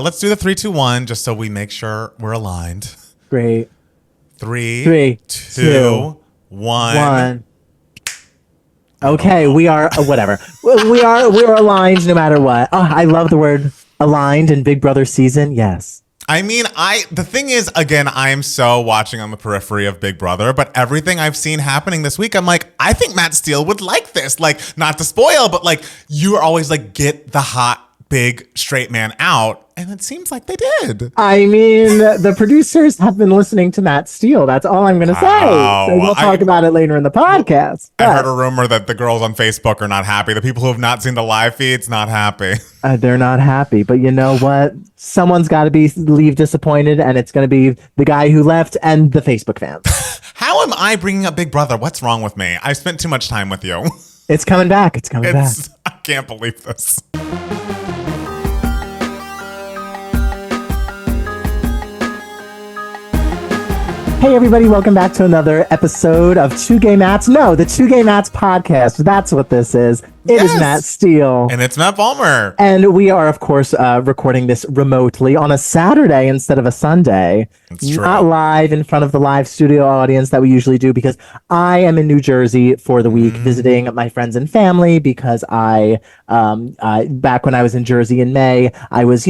Let's do the 3, 2, 1 just so we make ssure we're aligned. Great. 3, 2, 1. Okay, we are whatever. We're aligned no matter what. Oh, I love the word aligned in Big Brother season. Yes. I mean, the thing is, again, I am so watching on the periphery of Big Brother, but everything I've seen happening this week, I'm like, I think Matt Steele would like this. Like, not to spoil, but like, you are always like, get the hot, big, straight man out. And it seems like they did. I mean, the producers have been listening to Matt Steele. That's all I'm going to say. So we'll talk about it later in the podcast. I heard a rumor that the girls on Facebook are not happy. The people who have not seen the live feeds, not happy. They're not happy. But you know what? Someone's got to leave disappointed, and it's going to be the guy who left and the Facebook fans. How am I bringing up Big Brother? What's wrong with me? I spent too much time with you. It's coming back. It's coming back. I can't believe this. Hey everybody, welcome back to another episode of Two Gay Mats. No, the Two Gay Mats podcast. That's what this is. It is Matt Steele. And it's Matt Balmer. And we are, of course, recording this remotely on a Saturday instead of a Sunday. That's true. Not live in front of the live studio audience that we usually do, because I am in New Jersey for the week visiting my friends and family, because I back when I was in Jersey in May, I was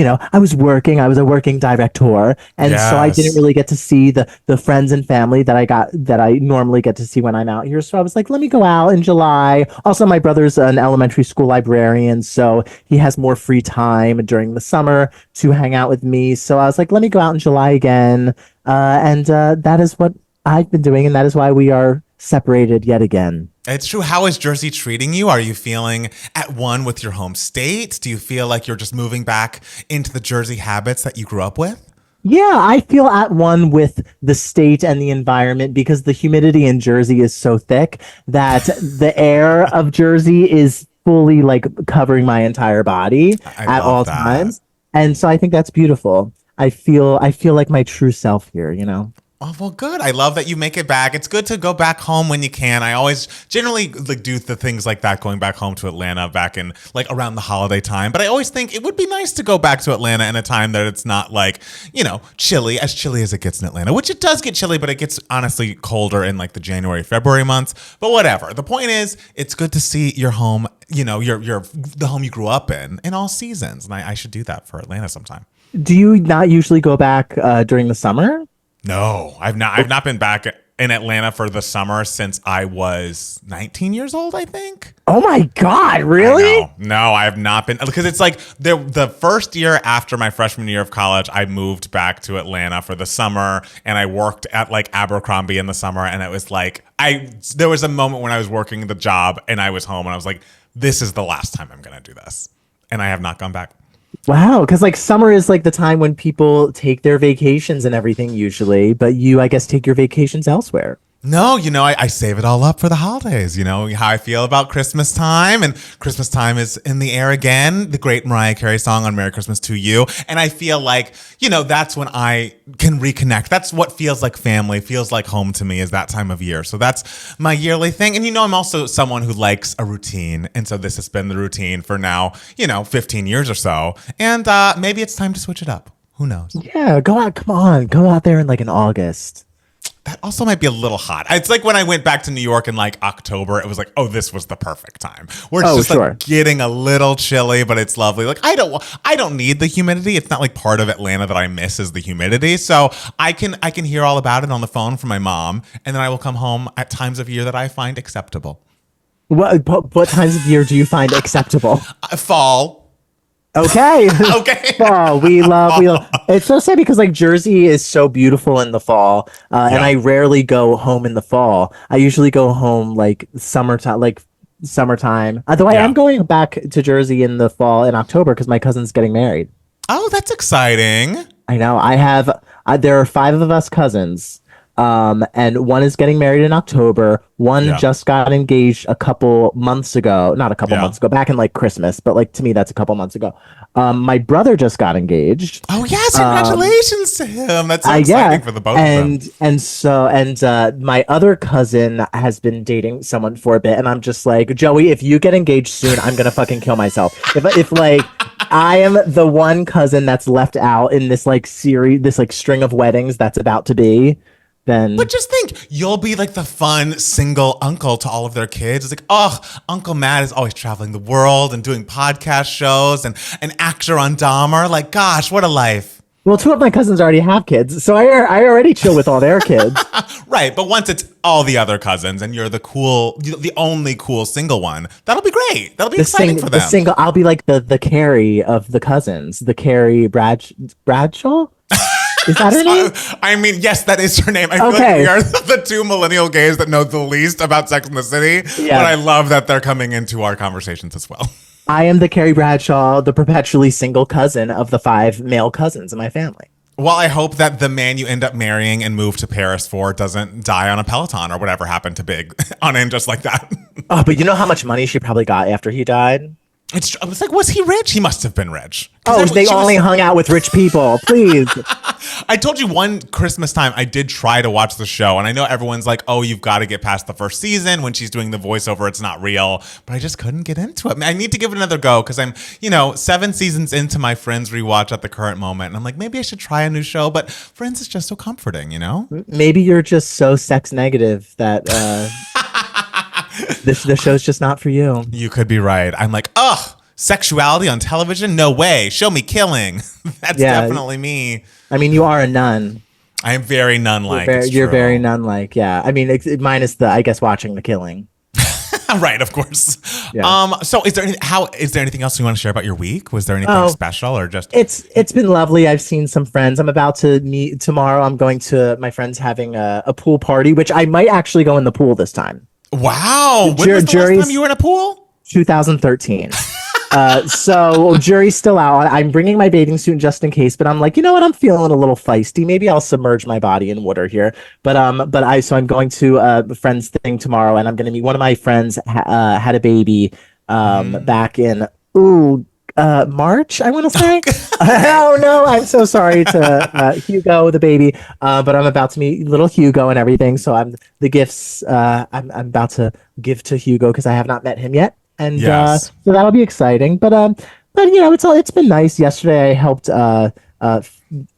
working. I was a working director. And so I didn't really get to see the friends and family that I normally get to see when I'm out here. So I was like, let me go out in July. Also, my brother's an elementary school librarian, so he has more free time during the summer to hang out with me. So I was like, let me go out in July again. And that is what I've been doing, and that is why we are separated yet again. It's true. How is Jersey treating you? Are you feeling at one with your home state? Do you feel like you're just moving back into the Jersey habits that you grew up with? Yeah, I feel at one with the state and the environment, because the humidity in Jersey is so thick that the air of Jersey is fully like covering my entire body at all times. And so I think that's beautiful. I feel like my true self here, you know? Oh, well, good. I love that you make it back. It's good to go back home when you can. I always generally like do the things like that, going back home to Atlanta back in like around the holiday time. But I always think it would be nice to go back to Atlanta in a time that it's not like, chilly as it gets in Atlanta, which it does get chilly, but it gets honestly colder in like the January, February months. But whatever. The point is, it's good to see your home, the home you grew up in all seasons. And I should do that for Atlanta sometime. Do you not usually go back during the summer? No, I've not been back in Atlanta for the summer since I was 19 years old, I think. Oh my God, really? No, I have not been, because it's like the first year after my freshman year of college, I moved back to Atlanta for the summer, and I worked at like Abercrombie in the summer, and it was like there was a moment when I was working the job and I was home and I was like, this is the last time I'm going to do this. And I have not gone back. Wow, because like summer is like the time when people take their vacations and everything usually, but you, I guess, take your vacations elsewhere. No, I save it all up for the holidays. You know how I feel about Christmas time, and Christmas time is in the air again. The great Mariah Carey song on Merry Christmas to You. And I feel like, that's when I can reconnect. That's what feels like family, feels like home to me, is that time of year. So that's my yearly thing. And I'm also someone who likes a routine. And so this has been the routine for now, 15 years or so. And maybe it's time to switch it up. Who knows? Yeah, go out. Come on. Go out there in like in August. That also might be a little hot. It's like when I went back to New York in like October, it was like, oh, this was the perfect time. Where it's just like getting a little chilly, but it's lovely. Like I don't need the humidity. It's not like part of Atlanta that I miss is the humidity. So I can hear all about it on the phone from my mom, and then I will come home at times of year that I find acceptable. What times of year do you find acceptable? Fall. Okay. Okay. Fall. We love. It's so sad because like Jersey is so beautiful in the fall, and I rarely go home in the fall. I usually go home like summertime. Though I am going back to Jersey in the fall in October because my cousin's getting married. Oh, that's exciting. I know. There are 5 of us cousins. And one is getting married in October. One just got engaged a couple months ago. Not a couple months ago, back in like Christmas, but like to me, that's a couple months ago. My brother just got engaged. Oh yes, congratulations to him. That's so exciting for the both of them. And my other cousin has been dating someone for a bit, and I'm just like, Joey, if you get engaged soon, I'm gonna fucking kill myself. If like I am the one cousin that's left out in this like series, this like string of weddings that's about to be. Then, But just think, you'll be like the fun single uncle to all of their kids. It's like, oh, Uncle Matt is always traveling the world and doing podcast shows and an actor on Dahmer. Like, gosh, what a life. well, two of my cousins already have kids, so I already chill with all their kids. Right, but once it's all the other cousins and you're the only cool single one, that'll be great. That'll be exciting for them. The single, I'll be like the Carrie of the cousins, the Carrie Bradshaw. Is that her name? I mean, yes, that is her name. I feel like we are the two millennial gays that know the least about Sex and the City, but I love that they're coming into our conversations as well. I am the Carrie Bradshaw, the perpetually single cousin of the 5 male cousins in my family. Well, I hope that the man you end up marrying and move to Paris for doesn't die on a Peloton or whatever happened to Big on him just like that. Oh, but you know how much money she probably got after he died? I was like, was he rich? He must have been rich. Oh, they only hung out with rich people. Please. I told you one Christmas time I did try to watch the show, and I know everyone's like, oh, you've got to get past the first season. When she's doing the voiceover, it's not real. But I just couldn't get into it. I need to give it another go because I'm, 7 seasons into my Friends rewatch at the current moment. And I'm like, maybe I should try a new show. But Friends is just so comforting, Maybe you're just so sex negative that the show's just not for you. You could be right. I'm like, ugh. Sexuality on television? No way. Show me killing. That's definitely me. I mean, you are a nun. I am very nun-like. You're very nun-like, yeah. I mean, minus I guess, watching the killing. Right, of course. Yeah. So is there anything else you want to share about your week? Was there anything special or just? It's been lovely. I've seen some friends. I'm about to meet tomorrow. I'm going to my friend's having a pool party, which I might actually go in the pool this time. Wow. When was the last time you were in a pool? 2013. So jury's still out. I'm bringing my bathing suit just in case, but I'm like, you know what? I'm feeling a little feisty. Maybe I'll submerge my body in water here. But I'm going to a friend's thing tomorrow, and I'm going to meet one of my friends had a baby back in March, I want to say. Oh no, I'm so sorry to Hugo, the baby. But I'm about to meet little Hugo and everything. So the gifts I'm about to give to Hugo because I have not met him yet. And so that'll be exciting. But it's been nice. Yesterday I helped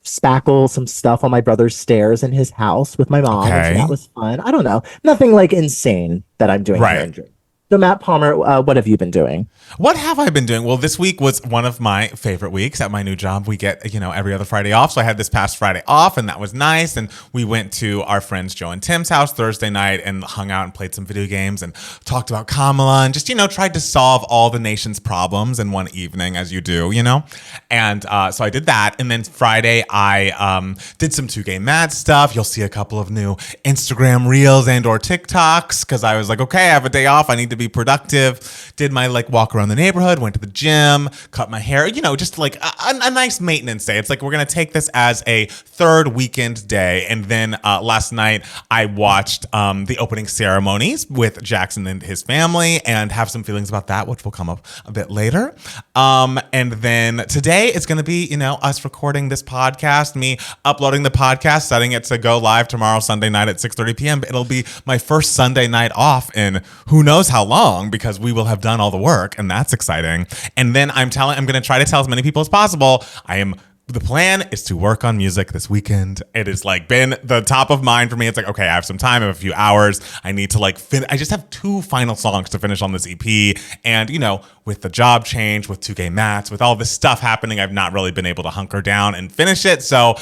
spackle some stuff on my brother's stairs in his house with my mom. Okay. And so that was fun. I don't know. Nothing like insane that I'm doing here in Jersey. So Matt Palmer, what have you been doing? What have I been doing? Well, this week was one of my favorite weeks at my new job. We get, every other Friday off. So I had this past Friday off, and that was nice. And we went to our friends Joe and Tim's house Thursday night and hung out and played some video games and talked about Kamala and just, tried to solve all the nation's problems in one evening, as you do, And so I did that. And then Friday, I did some 2Gay Mad stuff. You'll see a couple of new Instagram reels and or TikToks because I was like, okay, I have a day off. I need to be productive. Did my walk around the neighborhood, went to the gym, cut my hair, just like a nice maintenance day. It's like we're going to take this as a third weekend day. And then last night I watched the opening ceremonies with Jackson and his family and have some feelings about that, which will come up a bit later. And then today it's going to be, us recording this podcast, me uploading the podcast, setting it to go live tomorrow, Sunday night at 6:30 p.m. It'll be my first Sunday night off in who knows how long because we will have done all the work, and that's exciting. And then I'm going to try to tell as many people as possible. The plan is to work on music this weekend. It has been the top of mind for me. It's like, okay, I have some time, I have a few hours. I need to I just have 2 final songs to finish on this EP. And, with the job change, with 2Gay Mats, with all this stuff happening, I've not really been able to hunker down and finish it. So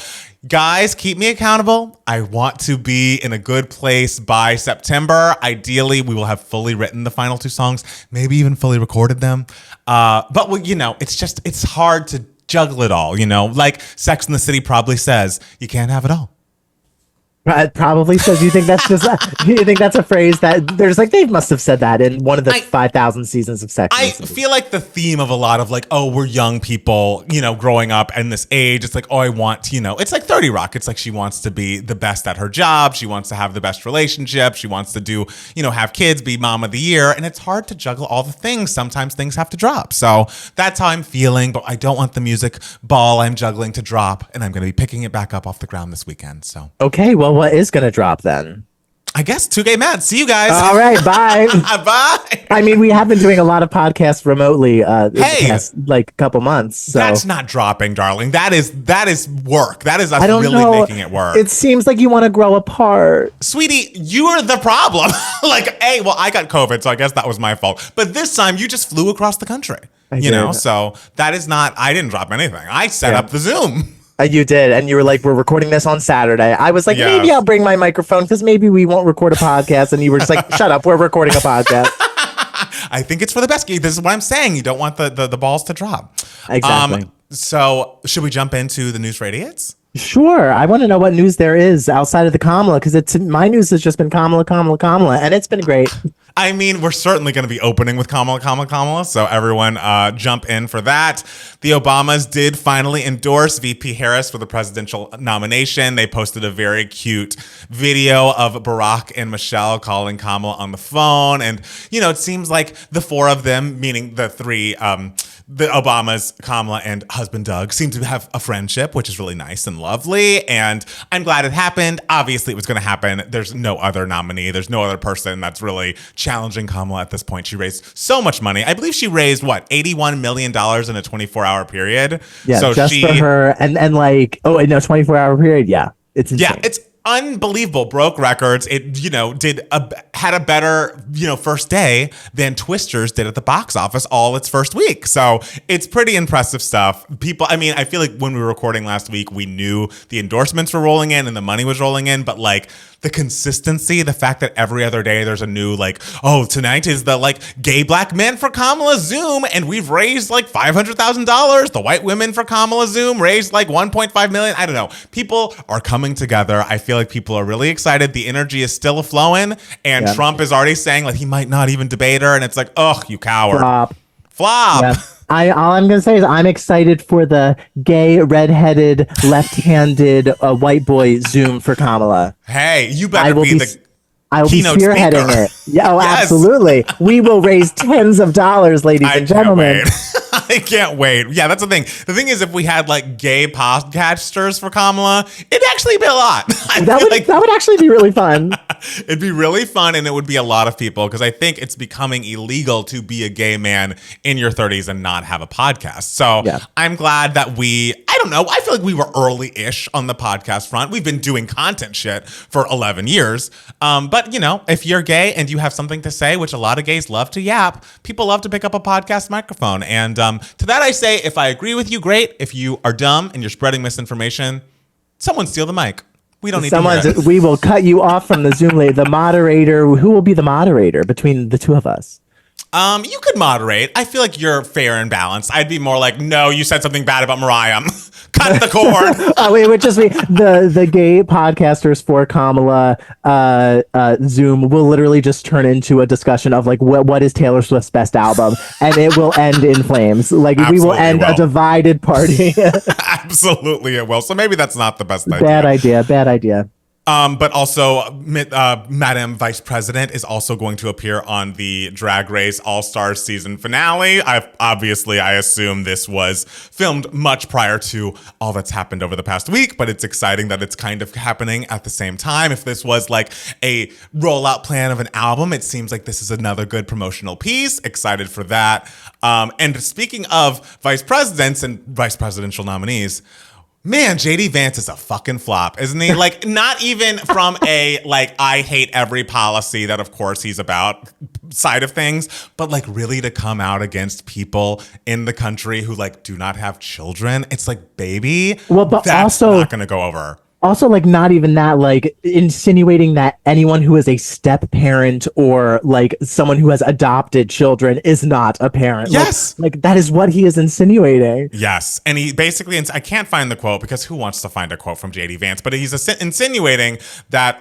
guys, keep me accountable. I want to be in a good place by September. Ideally, we will have fully written the final 2 songs, maybe even fully recorded them. But it's hard to juggle it all, like Sex and the City probably says, you can't have it all. It probably says. You think that's just? You think that's a phrase that there's they must have said that in one of the 5,000 seasons of Sex? I feel like the theme of a lot of we're young people, growing up in this age. It's I want, it's like 30 Rock. It's she wants to be the best at her job. She wants to have the best relationship. She wants to do, have kids, be mom of the year. And it's hard to juggle all the things. Sometimes things have to drop. So that's how I'm feeling. But I don't want the music ball I'm juggling to drop. And I'm going to be picking it back up off the ground this weekend. So okay, well. What is going to drop then? I guess 2 Gay Mad. See you guys. All right, bye. Bye. I mean, we have been doing a lot of podcasts remotely in the past, like, couple months. So. That's not dropping, darling. That is work. That is us really making it work. It seems like you want to grow apart. Sweetie, you are the problem. Well, I got COVID, so I guess that was my fault. But this time, you just flew across the country. So that is not, I didn't drop anything. I set up the Zoom. You did, and you were like, we're recording this on Saturday. I was like, maybe I'll bring my microphone because maybe we won't record a podcast. And you were just like, shut up, we're recording a podcast. I think it's for the best. This is what I'm saying. You don't want the balls to drop. Exactly. So should we jump into the news radiates? Sure. I want to know what news there is outside of the Kamala, because my news has just been Kamala, and it's been great. I mean, we're certainly going to be opening with Kamala, so everyone jump in for that. The Obamas did finally endorse VP Harris for the presidential nomination. They posted a very cute video of Barack and Michelle calling Kamala on the phone. And, it seems like the four of them, meaning the three, the Obamas, Kamala, and husband Doug, seem to have a friendship, which is really nice and lovely. And I'm glad it happened. Obviously, it was going to happen. There's no other nominee. There's no other person that's really challenging Kamala at this point. She raised so much money. I believe she raised, $81 million in a 24-hour period? Yeah, so just for her. And 24-hour period. Yeah, it's insane. Yeah, it's unbelievable. Broke records. It had a better first day than Twisters did at the box office all its first week. So it's pretty impressive stuff. I feel like when we were recording last week, we knew the endorsements were rolling in and the money was rolling in, but the consistency, the fact that every other day there's a new tonight is the gay black men for Kamala Zoom, and we've raised $500,000. The white women for Kamala Zoom raised $1.5 million. I don't know. People are coming together. I feel like people are really excited. The energy is still flowing, and Trump is already saying he might not even debate her, and it's ugh, you coward. Flop. Yeah. All I'm gonna say is I'm excited for the gay, redheaded, left-handed white boy Zoom for Kamala. Hey, you better I will be spearheading speaker. it. Yeah, yes. Absolutely. We will raise tens of dollars, ladies and gentlemen. I can't wait. Yeah, that's the thing. The thing is, if we had gay podcasters for Kamala, it'd actually be a lot. That would actually be really fun. It'd be really fun, and it would be a lot of people, because I think it's becoming illegal to be a gay man in your 30s and not have a podcast. So I'm glad that I don't know, I feel like we were early-ish on the podcast front. We've been doing content shit for 11 years. But, if you're gay and you have something to say, which a lot of gays love to yap, people love to pick up a podcast microphone. And to that I say, if I agree with you, great. If you are dumb and you're spreading misinformation, someone steal the mic. We don't need to hear it. We will cut you off from the Zoom later. The moderator, who will be the moderator between the two of us? You could moderate. I feel like you're fair and balanced. I'd be more no, you said something bad about Mariah. Cut the cord. It would just be the gay podcasters for Kamala Zoom will literally just turn into a discussion of what is Taylor Swift's best album, and it will end in flames. We will end a divided party. Absolutely it will. So maybe that's not the best idea. Bad idea. But also, Madam Vice President is also going to appear on the Drag Race All-Stars season finale. I assume this was filmed much prior to all that's happened over the past week, but it's exciting that it's kind of happening at the same time. If this was a rollout plan of an album, it seems like this is another good promotional piece. Excited for that. And speaking of vice presidents and vice presidential nominees, man, JD Vance is a fucking flop, isn't he? Not even from a, I hate every policy that, of course, he's about side of things, but, really to come out against people in the country who, do not have children. It's baby, but that's also not going to go over. Also, not even that, insinuating that anyone who is a step parent or, someone who has adopted children is not a parent. Yes. That is what he is insinuating. Yes. And he basically, I can't find the quote because who wants to find a quote from JD Vance, but he's insinuating that,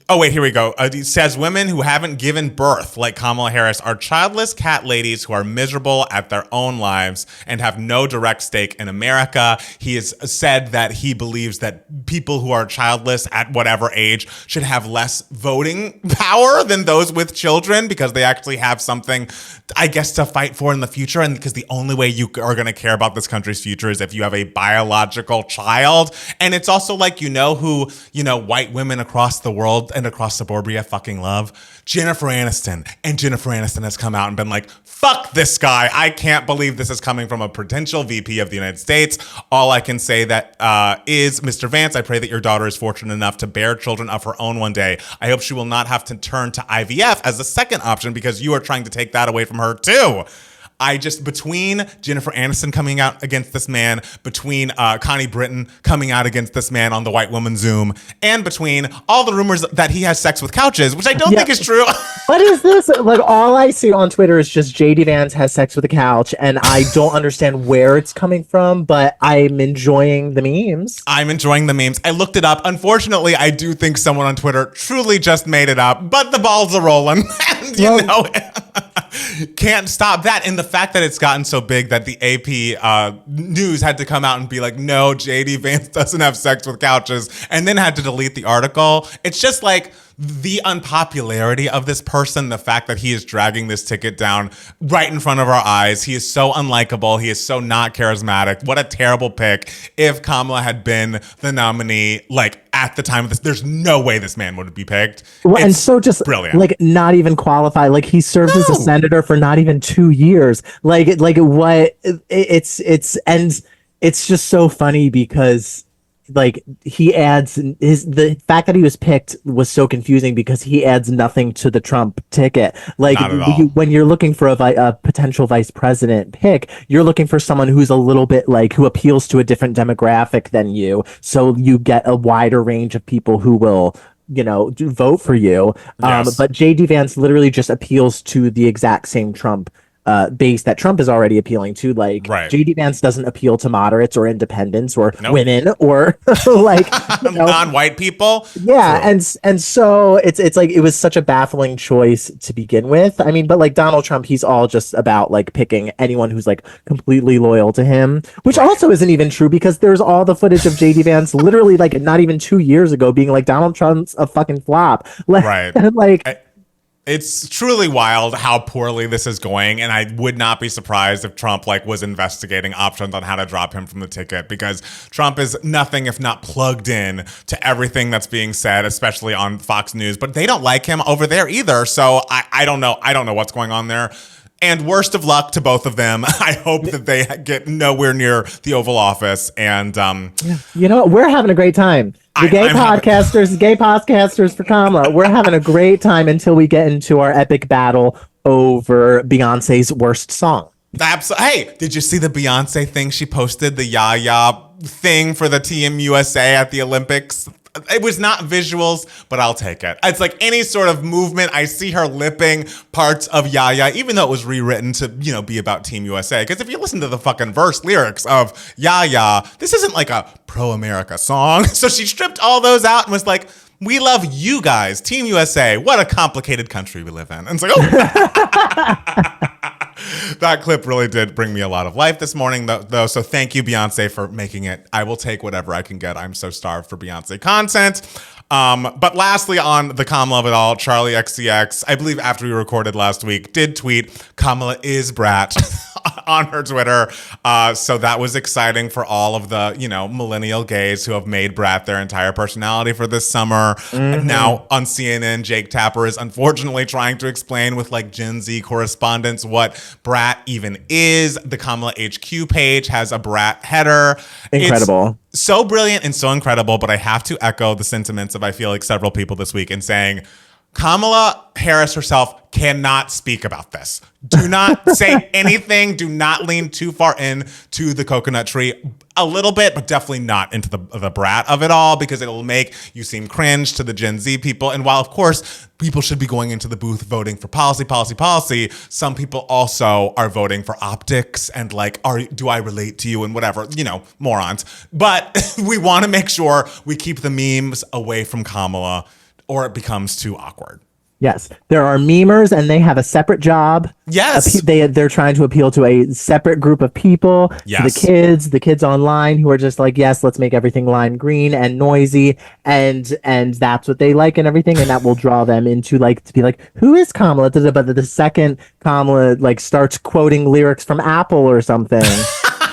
oh, wait, here we go. He says women who haven't given birth, like Kamala Harris, are childless cat ladies who are miserable at their own lives and have no direct stake in America. He has said that he believes that people who are childless at whatever age should have less voting power than those with children because they actually have something, I guess, to fight for in the future. And because the only way you are going to care about this country's future is if you have a biological child. And it's also who, white women across the world world and across suburbia fucking love? Jennifer Aniston. And Jennifer Aniston has come out and been like, fuck this guy. I can't believe this is coming from a potential VP of the United States. All I can say that is, Mr. Vance, I pray that your daughter is fortunate enough to bear children of her own one day. I hope she will not have to turn to IVF as the second option because you are trying to take that away from her too. Between Jennifer Aniston coming out against this man, between Connie Britton coming out against this man on the White Woman Zoom, and between all the rumors that he has sex with couches, which I don't think is true. What is this? Like, all I see on Twitter is just JD Vance has sex with a couch, and I don't understand where it's coming from, but I'm enjoying the memes. I'm enjoying the memes. I looked it up. Unfortunately, I do think someone on Twitter truly just made it up, but the balls are rolling. And, you know, can't stop that. And the fact that it's gotten so big that the AP News had to come out and be like, no, JD Vance doesn't have sex with couches, and then had to delete the article. It's just like the unpopularity of this person, the fact that he is dragging this ticket down right in front of our eyes. He is so unlikable. He is so not charismatic. What a terrible pick. If Kamala had been the nominee, like at the time of this, there's no way this man would be picked. Well, and so just brilliant. Like not even qualified. Like he served as a senator for not even 2 years. Like what it's just so funny because like he adds the fact that he was picked was so confusing because he adds nothing to the Trump ticket. Like when you're looking for a potential vice president pick, you're looking for someone who's a little bit like who appeals to a different demographic than you. So you get a wider range of people who will, you know, vote for you. Yes. But JD Vance literally just appeals to the exact same Trump base that Trump is already appealing to. Like JD Vance doesn't appeal to moderates or independents or women or like non-white people. Yeah. True. And so it's like it was such a baffling choice to begin with. I mean, but like Donald Trump, he's all just about like picking anyone who's like completely loyal to him, which also isn't even true because there's all the footage of JD Vance literally like not even 2 years ago being like Donald Trump's a fucking flop. It's truly wild how poorly this is going, and I would not be surprised if Trump like was investigating options on how to drop him from the ticket because Trump is nothing if not plugged in to everything that's being said, especially on Fox News. But they don't like him over there either, so I don't know. I don't know what's going on there. And worst of luck to both of them. I hope that they get nowhere near the Oval Office. And you know what? We're having a great time. The gay podcasters for Kamala. We're having a great time until we get into our epic battle over Beyonce's worst song. Hey, did you see the Beyonce thing she posted? The Yaya thing for the Team USA at the Olympics? It was not visuals, but I'll take it. It's like any sort of movement. I see her lipping parts of Yaya, even though it was rewritten to, you know, be about Team USA. Because if you listen to the fucking verse lyrics of Yaya, this isn't like a pro-America song. So she stripped all those out and was like, we love you guys, Team USA. What a complicated country we live in. And it's like, oh. That clip really did bring me a lot of life this morning, though. So thank you, Beyonce, for making it. I will take whatever I can get. I'm so starved for Beyonce content. But lastly, on the Kamala of it all, Charli XCX, I believe after we recorded last week, did tweet, Kamala is brat on her Twitter. So that was exciting for all of the, you know, millennial gays who have made brat their entire personality for this summer. Mm-hmm. Now on CNN, Jake Tapper is unfortunately trying to explain with like Gen Z correspondents what brat even is. The Kamala HQ page has a brat header. Incredible. It's so brilliant and so incredible, but I have to echo the sentiments of I feel like several people this week in saying Kamala Harris herself cannot speak about this. Do not say anything. Do not lean too far in to the coconut tree. A little bit, but definitely not into the brat of it all because it'll make you seem cringe to the Gen Z people. And while, of course, people should be going into the booth voting for policy, some people also are voting for optics and like, do I relate to you and whatever, you know, morons. But we want to make sure we keep the memes away from Kamala or it becomes too awkward. Yes, there are memers and they have a separate job. Yes. They're trying to appeal to a separate group of people. Yes. The kids online who are just like, yes, let's make everything lime green and noisy. And that's what they like and everything. And that will draw them into like, to be like, who is Kamala? But the second Kamala like starts quoting lyrics from Apple or something.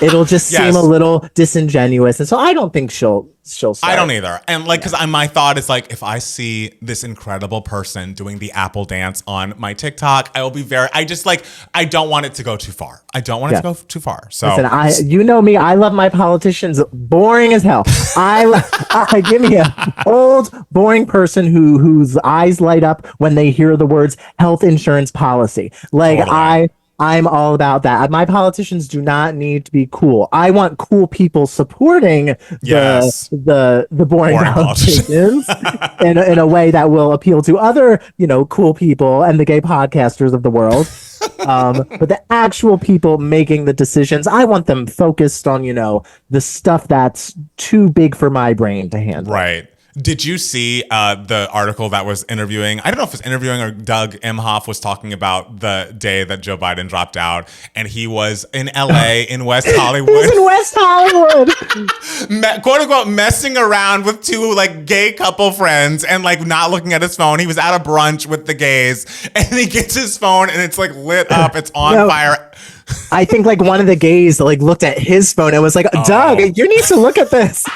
It'll just seem a little disingenuous. And so I don't think she'll start. I don't either. And like, because my thought is like, if I see this incredible person doing the Apple dance on my TikTok, I will be I don't want it to go too far. I don't want it to go too far. So listen, you know me, I love my politicians boring as hell. I give me an old, boring person whose eyes light up when they hear the words health insurance policy. Like I'm all about that. My politicians do not need to be cool. I want cool people supporting the boring politicians in a way that will appeal to other, cool people and the gay podcasters of the world. But the actual people making the decisions, I want them focused on, the stuff that's too big for my brain to handle. Right. Did you see the article that was interviewing? I don't know if it was interviewing or Doug Emhoff was talking about the day that Joe Biden dropped out, and he was in LA in West Hollywood. He was in West Hollywood, quote unquote, messing around with two like gay couple friends and like not looking at his phone. He was at a brunch with the gays, and he gets his phone and it's like lit up, it's on fire. I think like one of the gays like looked at his phone and was like, Doug, you need to look at this.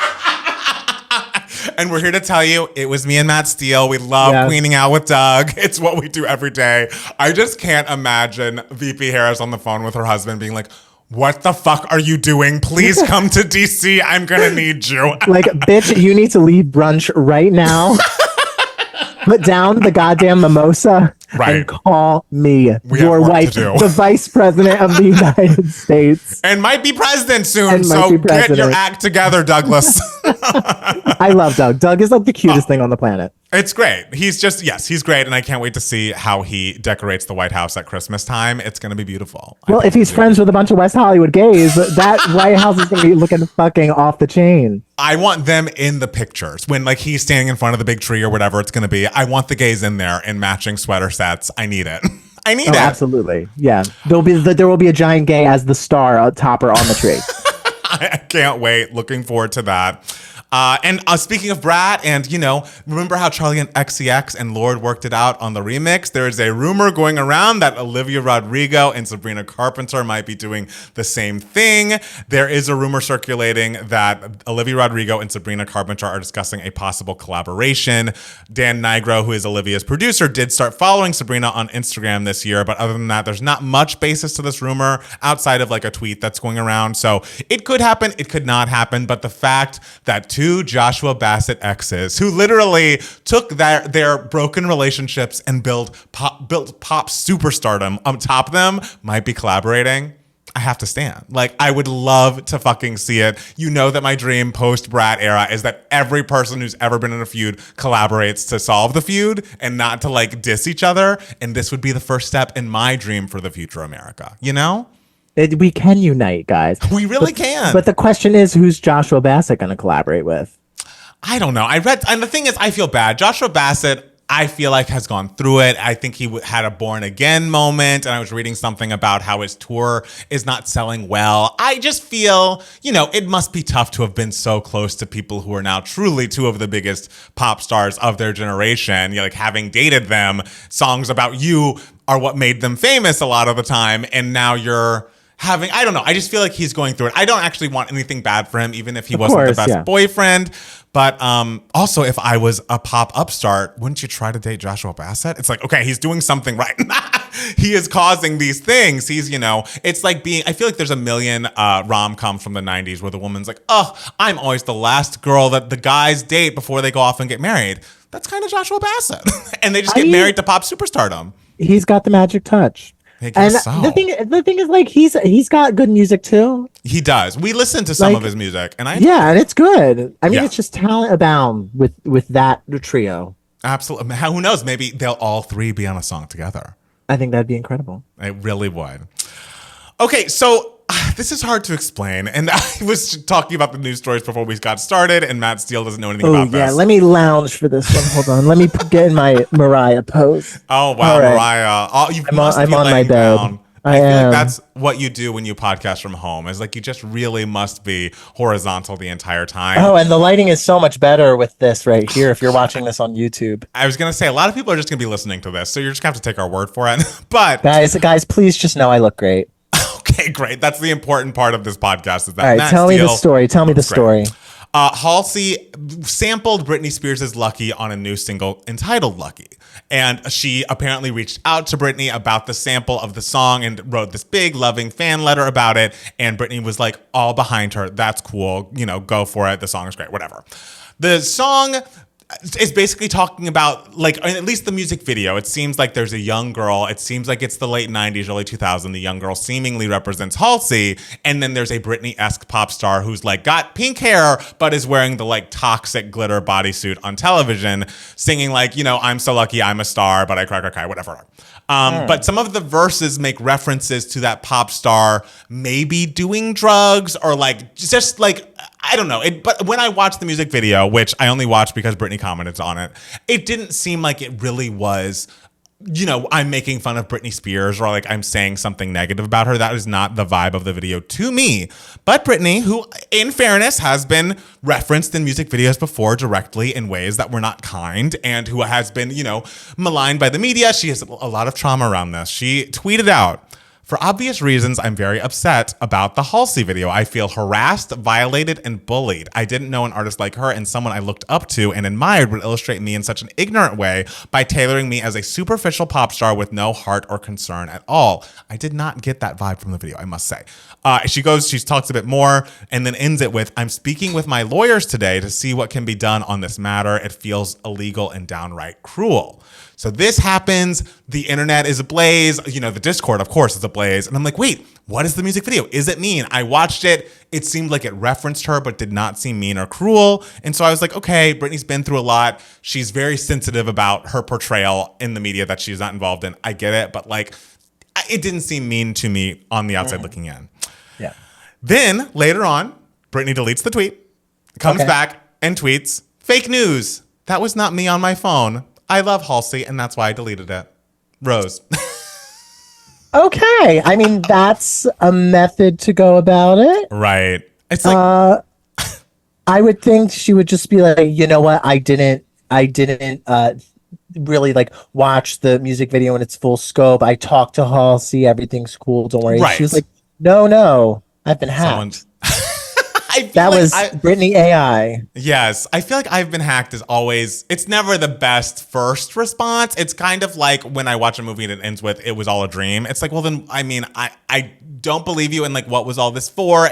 And we're here to tell you, it was me and Matt Steele. We love queening out with Doug. It's what we do every day. I just can't imagine VP Harris on the phone with her husband being like, what the fuck are you doing? Please come to DC. I'm going to need you. Like, bitch, you need to leave brunch right now. Put down the goddamn mimosa and call me, your wife, the vice president of the United States. And might be president soon, so get your act together, Douglas. I love Doug. Doug is like the cutest thing on the planet. It's great. He's great, and I can't wait to see how he decorates the White House at Christmas time. It's going to be beautiful. Well, if he's friends with a bunch of West Hollywood gays, that White House is going to be looking fucking off the chain. I want them in the pictures when like he's standing in front of the big tree or whatever it's going to be. I want the gays in there in matching sweater sets. I need it. I need it. Absolutely. Yeah. There will be a giant gay as the star topper on the tree. I can't wait. Looking forward to that. And speaking of Brat, and remember how Charli and XCX and Lorde worked it out on the remix? There is a rumor going around that Olivia Rodrigo and Sabrina Carpenter might be doing the same thing. There is a rumor circulating that Olivia Rodrigo and Sabrina Carpenter are discussing a possible collaboration. Dan Nigro, who is Olivia's producer, did start following Sabrina on Instagram this year, but other than that, there's not much basis to this rumor outside of like a tweet that's going around. So it could happen, it could not happen, but the fact that two Joshua Bassett exes who literally took their broken relationships and built pop superstardom on top of them might be collaborating. I have to stand. Like, I would love to fucking see it. You know that my dream post-Brat era is that every person who's ever been in a feud collaborates to solve the feud and not to like diss each other. And this would be the first step in my dream for the future America, We can unite, guys. We really can. But the question is, who's Joshua Bassett going to collaborate with? I don't know. And the thing is, I feel bad. Joshua Bassett, I feel like has gone through it. I think he had a born again moment. And I was reading something about how his tour is not selling well. I just feel, it must be tough to have been so close to people who are now truly two of the biggest pop stars of their generation. Like having dated them, songs about you are what made them famous a lot of the time. And now you're I don't know. I just feel like he's going through it. I don't actually want anything bad for him, even if he wasn't the best boyfriend. But also, if I was a pop upstart, wouldn't you try to date Joshua Bassett? It's like, okay, he's doing something right. He is causing these things. He's, it's like I feel like there's a million rom-coms from the 90s where the woman's like, oh, I'm always the last girl that the guys date before they go off and get married. That's kind of Joshua Bassett. And they just get married to pop superstardom. He's got the magic touch. And the thing is, like, he's got good music too. He does. We listen to some of his music, and and it's good. I mean, it's just talent abound with that trio. Absolutely. Who knows? Maybe they'll all three be on a song together. I think that'd be incredible. It really would. Okay, so this is hard to explain, and I was talking about the news stories before we got started, and Matt Steele doesn't know anything about this. Let me lounge for this one. Hold on. Let me get in my Mariah pose. Oh, wow, right. Mariah. I'm on my bed. I feel like that's what you do when you podcast from home. Is like you just really must be horizontal the entire time. Oh, and the lighting is so much better with this right here if you're watching this on YouTube. I was going to say, a lot of people are just going to be listening to this, so you're just going to have to take our word for it. But guys, please just know I look great. Okay. Okay, great. That's the important part of this podcast. Is that All right, Matt tell me the Steele- story. Tell me the Great. story. Halsey sampled Britney Spears' Lucky on a new single entitled Lucky. And she apparently reached out to Britney about the sample of the song and wrote this big loving fan letter about it. And Britney was like all behind her. That's cool. You know, go for it. The song is great, whatever. The song is basically talking about, like, at least the music video, it seems like there's a young girl. It seems like it's the late 90s, early 2000s. The young girl seemingly represents Halsey. And then there's a Britney-esque pop star who's like got pink hair, but is wearing the like toxic glitter bodysuit on television, singing like, you know, I'm so lucky I'm a star, but I cry, whatever. But some of the verses make references to that pop star maybe doing drugs or like just like, I don't know. But when I watched the music video, which I only watched because Britney commented on it, it didn't seem like it really was, you know, I'm making fun of Britney Spears or like I'm saying something negative about her. That is not the vibe of the video to me. But Britney, who in fairness has been referenced in music videos before directly in ways that were not kind and who has been, you know, maligned by the media. She has a lot of trauma around this. She tweeted out, "For obvious reasons, I'm very upset about the Halsey video. I feel harassed, violated, and bullied. I didn't know an artist like her and someone I looked up to and admired would illustrate me in such an ignorant way by tailoring me as a superficial pop star with no heart or concern at all." I did not get that vibe from the video, I must say. She talks a bit more and then ends it with, "I'm speaking with my lawyers today to see what can be done on this matter. It feels illegal and downright cruel." So this happens. The internet is ablaze. You know, the Discord, of course, is ablaze. And I'm like, wait, what is the music video? Is it mean? I watched it. It seemed like it referenced her, but did not seem mean or cruel. And so I was like, okay, Britney's been through a lot. She's very sensitive about her portrayal in the media that she's not involved in. I get it. But like, it didn't seem mean to me on the outside looking in. Yeah. Then later on, Britney deletes the tweet, comes back and tweets, "Fake news. That was not me on my phone. I love Halsey, and that's why I deleted it." Rose. Okay. I mean, that's a method to go about it. Right. It's like, I would think she would just be like, you know what? I didn't really like watch the music video in its full scope. I talked to Halsey. Everything's cool. Don't worry. Right. She was like, no, I've been hacked. That was Britney AI. Yes. I feel like I've been hacked is always, it's never the best first response. It's kind of like when I watch a movie and it ends with, "It was all a dream." It's like, well, then, I mean, I don't believe you. And like, what was all this for?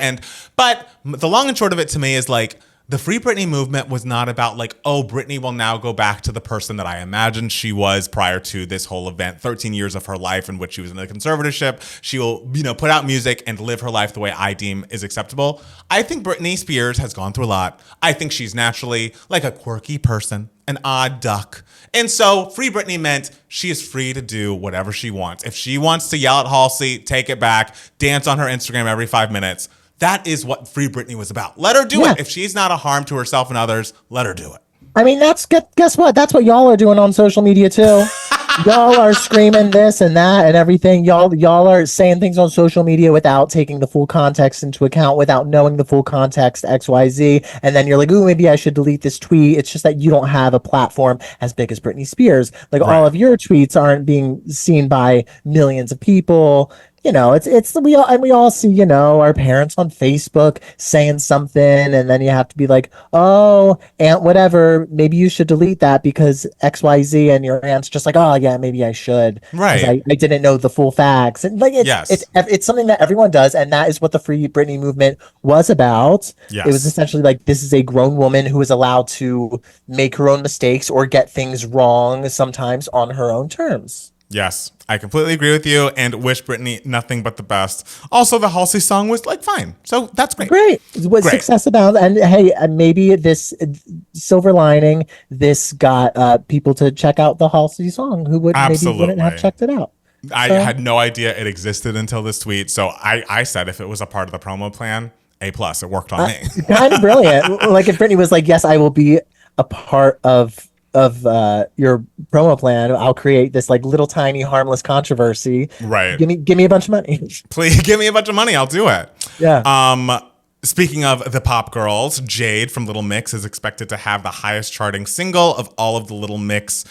But the long and short of it to me is like, the Free Britney movement was not about like, oh, Britney will now go back to the person that I imagined she was prior to this whole event. 13 years of her life in which she was in a conservatorship. She will, you know, put out music and live her life the way I deem is acceptable. I think Britney Spears has gone through a lot. I think she's naturally like a quirky person, an odd duck. And so Free Britney meant she is free to do whatever she wants. If she wants to yell at Halsey, take it back, dance on her Instagram every 5 minutes, that is what Free Britney was about. Let her do it. If she's not a harm to herself and others, let her do it. I mean, guess what? That's what y'all are doing on social media too. Y'all are screaming this and that and everything. Y'all are saying things on social media without taking the full context into account, without knowing the full context, XYZ. And then you're like, ooh, maybe I should delete this tweet. It's just that you don't have a platform as big as Britney Spears. Like all of your tweets aren't being seen by millions of people. You know, we all see, you know, our parents on Facebook saying something, and then you have to be like, oh, aunt, whatever, maybe you should delete that because XYZ, and your aunt's just like, oh yeah, maybe I should. Right. I didn't know the full facts. And like it's something that everyone does, and that is what the Free Britney movement was about. Yes. It was essentially like, this is a grown woman who is allowed to make her own mistakes or get things wrong sometimes on her own terms. Yes, I completely agree with you and wish Britney nothing but the best. Also, the Halsey song was like fine. So that's great. Great. What success about? And hey, maybe this silver lining, this got people to check out the Halsey song who maybe wouldn't have checked it out. I had no idea it existed until this tweet. So I said if it was a part of the promo plan, A+, it worked on me. Kind of brilliant. Like if Britney was like, yes, I will be a part of your promo plan, I'll create this like little tiny harmless controversy. Right. Give me a bunch of money. Please give me a bunch of money. I'll do it. Yeah. Speaking of the pop girls, Jade from Little Mix is expected to have the highest charting single of all of the Little Mix,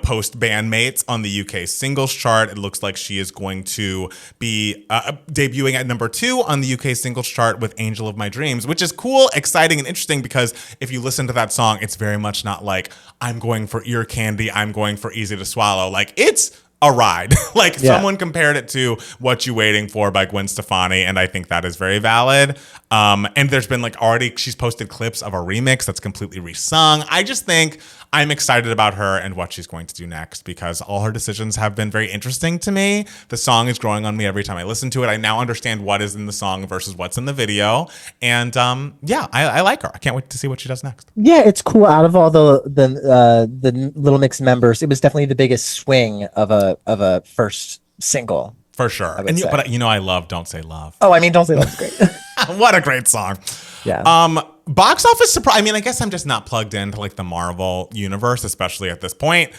post bandmates on the UK singles chart. It looks like she is going to be debuting at number 2 on the UK singles chart with Angel of My Dreams, which is cool, exciting, and interesting because if you listen to that song, it's very much not like I'm going for ear candy, I'm going for easy to swallow. Like, it's a ride. Someone compared it to What You Waiting For by Gwen Stefani, and I think that is very valid. And there's been already she's posted clips of a remix that's completely resung. I just think I'm excited about her and what she's going to do next because all her decisions have been very interesting to me. The song is growing on me every time I listen to it. I now understand what is in the song versus what's in the video. And I like her. I can't wait to see what she does next. Yeah, it's cool. Out of all the Little Mix members, it was definitely the biggest swing of a first single. For sure. But I love Don't Say Love. Oh, I mean, Don't Say Love is great. What a great song. Yeah. Box office surprise. I mean, I guess I'm just not plugged into the Marvel universe, especially at this point.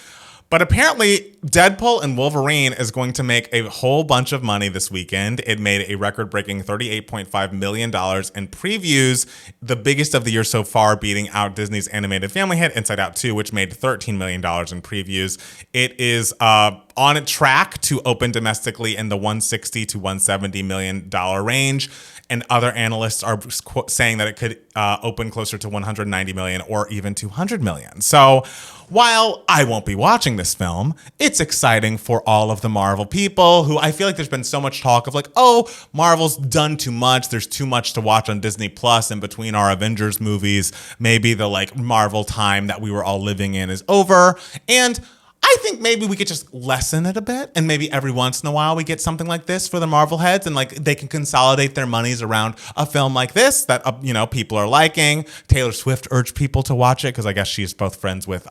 But apparently, Deadpool and Wolverine is going to make a whole bunch of money this weekend. It made a record-breaking $38.5 million in previews, the biggest of the year so far, beating out Disney's animated family hit Inside Out 2, which made $13 million in previews. It is on a track to open domestically in the $160 to $170 million range. And other analysts are saying that it could open closer to 190 million or even 200 million. So while I won't be watching this film, it's exciting for all of the Marvel people who I feel like there's been so much talk of Marvel's done too much. There's too much to watch on Disney Plus in between our Avengers movies. Maybe the Marvel time that we were all living in is over. And I think maybe we could just lessen it a bit and maybe every once in a while we get something like this for the Marvel heads and they can consolidate their monies around a film like this that, people are liking. Taylor Swift urged people to watch it because I guess she's both friends with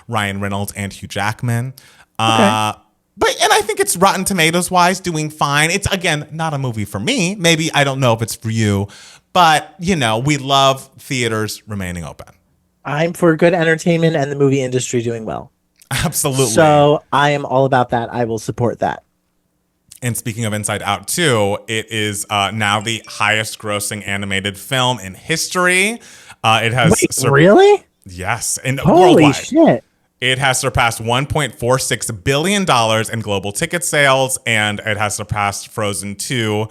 Ryan Reynolds and Hugh Jackman. Okay. And I think it's Rotten Tomatoes wise doing fine. It's, again, not a movie for me. Maybe I don't know if it's for you, but, we love theaters remaining open. I'm for good entertainment and the movie industry doing well. Absolutely. So I am all about that. I will support that. And speaking of Inside Out 2, it is now the highest grossing animated film in history. It has really? Yes. And holy worldwide. Shit. It has surpassed $1.46 billion in global ticket sales, and it has surpassed Frozen 2,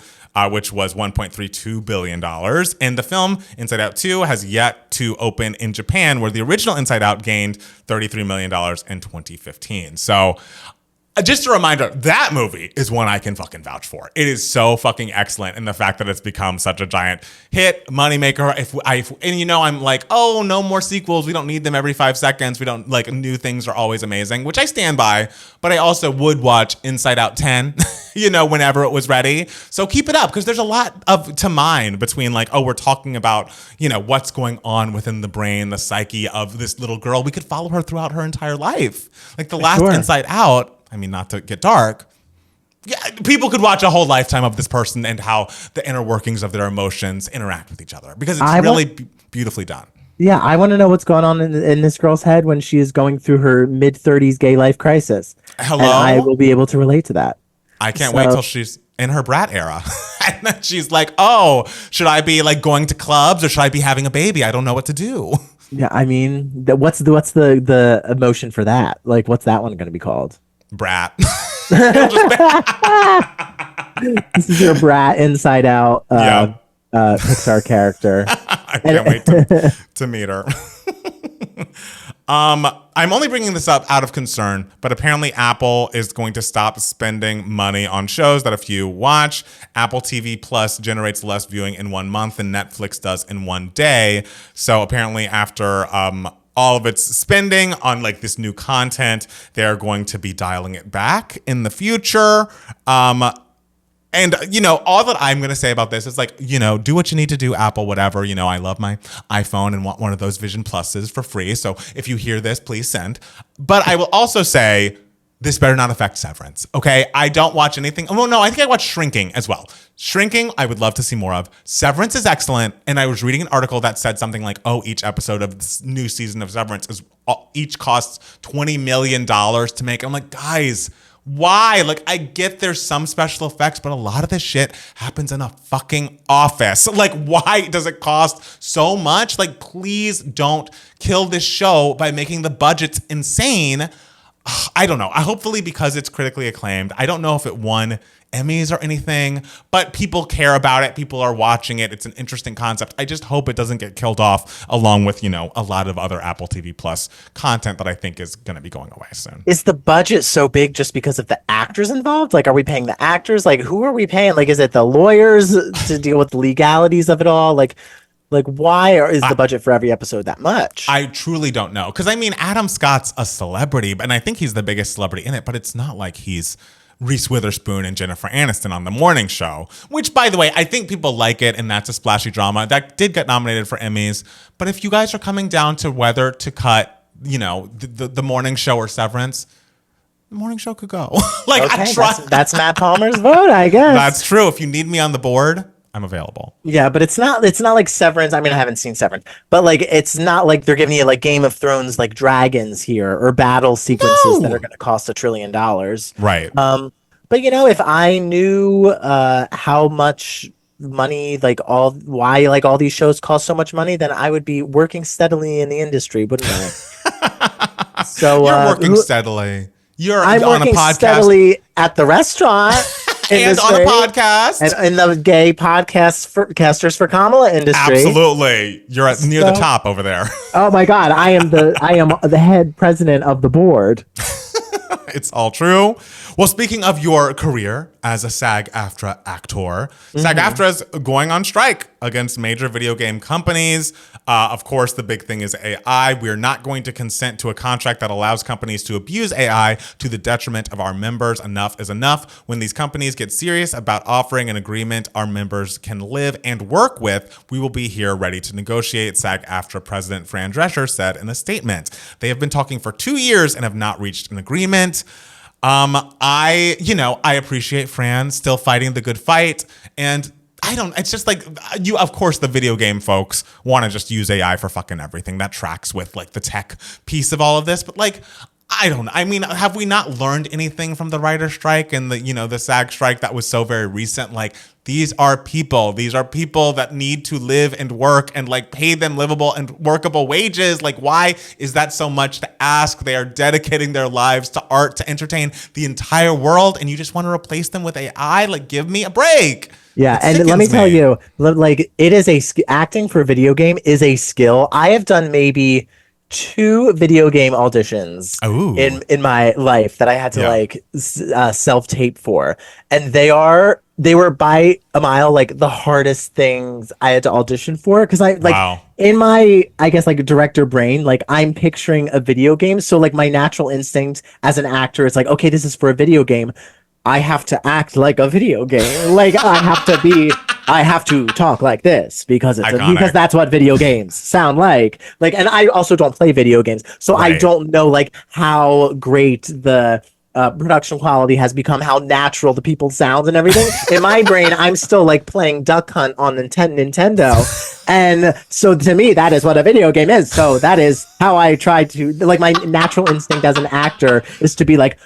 which was $1.32 billion. And the film, Inside Out 2, has yet to open in Japan, where the original Inside Out gained $33 million in 2015. So just a reminder, that movie is one I can fucking vouch for. It is so fucking excellent. And the fact that it's become such a giant hit, moneymaker. I'm like, oh, no more sequels. We don't need them every 5 seconds. We don't new things are always amazing, which I stand by. But I also would watch Inside Out 10, whenever it was ready. So keep it up because there's a lot to mine between we're talking about, what's going on within the brain, the psyche of this little girl. We could follow her throughout her entire life. The last Inside Out, I mean, not to get dark. Yeah, people could watch a whole lifetime of this person and how the inner workings of their emotions interact with each other because it's really beautifully done. Yeah, I want to know what's going on in this girl's head when she is going through her mid-30s gay life crisis. Hello? And I will be able to relate to that. I can't wait till she's in her brat era. And then she's like, oh, should I be going to clubs or should I be having a baby? I don't know what to do. Yeah, I mean, what's the emotion for that? What's that one going to be called? Brat. This is your Brat Inside Out Pixar character. I can't wait to meet her. I'm only bringing this up out of concern, but apparently Apple is going to stop spending money on shows that a few watch. Apple TV Plus generates less viewing in 1 month than Netflix does in 1 day. So apparently after all of its spending on this new content, they're going to be dialing it back in the future. And, all that I'm going to say about this is do what you need to do, Apple, whatever. I love my iPhone and want one of those Vision Pluses for free. So if you hear this, please send. But I will also say this better not affect Severance. Okay. I don't watch anything. Oh, no, I think I watched Shrinking as well. Shrinking, I would love to see more of. Severance is excellent. And I was reading an article that said something each episode of this new season of Severance each costs $20 million to make. I'm like, guys, Why? Like, I get there's some special effects, but a lot of this shit happens in a fucking office. Like, why does it cost so much? Like, please don't kill this show by making the budgets insane. I don't know. Hopefully, because it's critically acclaimed, I don't know if it won Emmys or anything, but people care about it. People are watching it. It's an interesting concept. I just hope it doesn't get killed off along with, you know, a lot of other Apple TV Plus content that I think is going to be going away soon. Is the budget so big just because of the actors involved? Like, are we paying the actors? Like, who are we paying? Like, is it the lawyers to deal with the legalities of it all? Like why is the budget for every episode that much? I truly don't know. Because, I mean, Adam Scott's a celebrity, and I think he's the biggest celebrity in it, but it's not like he's Reese Witherspoon and Jennifer Aniston on the morning show, which, by the way, I think people like it, and that's a splashy drama. That did get nominated for Emmys. But if you guys are coming down to whether to cut, you know, the morning show or Severance, the morning show could go. Like, okay, I try. That's Matt Palmer's vote, I guess. That's true. If you need me on the board, I'm available. Yeah, but it's not like Severance. I mean, I haven't seen Severance, but like it's not like they're giving you like Game of Thrones like dragons here or battle sequences that are going to cost $1 trillion. Right. But you know, if I knew how much money why all these shows cost so much money, then I would be working steadily in the industry, wouldn't I? So you're working steadily. I'm on working a podcast steadily at the restaurant. And on a podcast. And in the gay casters for Kamala industry. Absolutely. You're near the top over there. Oh my God. I am the head president of the board. It's all true. Well, speaking of your career as a SAG-AFTRA actor, SAG-AFTRA is going on strike against major video game companies. Of course, the big thing is AI. We're not going to consent to a contract that allows companies to abuse AI to the detriment of our members. Enough is enough. When these companies get serious about offering an agreement our members can live and work with, we will be here ready to negotiate, SAG-AFTRA President Fran Drescher said in a statement. They have been talking for 2 years and have not reached an agreement. I appreciate Fran still fighting the good fight, and it's just like of course the video game folks want to just use AI for fucking everything. That tracks with like the tech piece of all of this, but like, have we not learned anything from the writer strike and the SAG strike that was so very recent? Like, these are people that need to live and work and like pay them livable and workable wages. Like, why is that so much to ask? They are dedicating their lives to art, to entertain the entire world, and you just want to replace them with AI? Like, give me a break. Yeah, and let me tell you, like, it is acting for a video game is a skill. I have done maybe 2 video game auditions in my life that I had to self-tape for, and they were by a mile like the hardest things I had to audition for, because in my, I guess, like, director brain, like, I'm picturing a video game, so like my natural instinct as an actor is like, okay, this is for a video game, I have to act like a video game. Like, I have to talk like this because that's what video games sound like. Like, and I also don't play video games, so right. I don't know like how great the production quality has become, how natural the people sound and everything. In my brain, I'm still like playing Duck Hunt on Nintendo. And so to me, that is what a video game is. So that is how I try to, like, my natural instinct as an actor is to be like,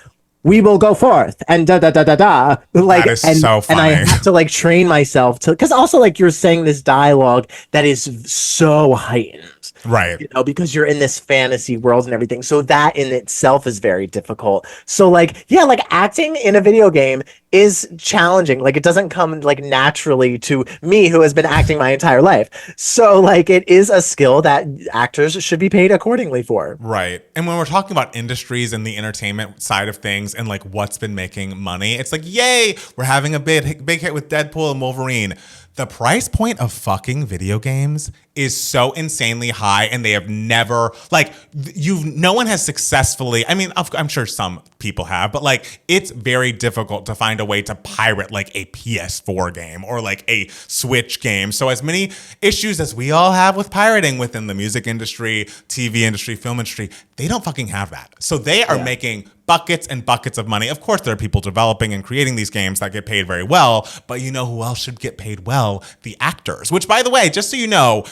we will go forth and da da da da da. Like, that is so funny. And I have to like train myself to, because also like you're saying this dialogue that is so heightened, right? Because you're in this fantasy world and everything. So that in itself is very difficult. So like, yeah, like acting in a video game is challenging. Like, it doesn't come like naturally to me, who has been acting my entire life. So like, it is a skill that actors should be paid accordingly for. Right. And when we're talking about industries and the entertainment side of things and like what's been making money, it's like, yay, we're having a big hit with Deadpool and Wolverine. The price point of fucking video games is so insanely high, and they have never, like, no one has successfully, I mean, I'm sure some people have, but like, it's very difficult to find a way to pirate like a PS4 game or like a Switch game. So as many issues as we all have with pirating within the music industry, TV industry, film industry, they don't fucking have that. So they are making buckets and buckets of money. Of course, there are people developing and creating these games that get paid very well, but you know who else should get paid well? The actors, which, by the way, just so you know,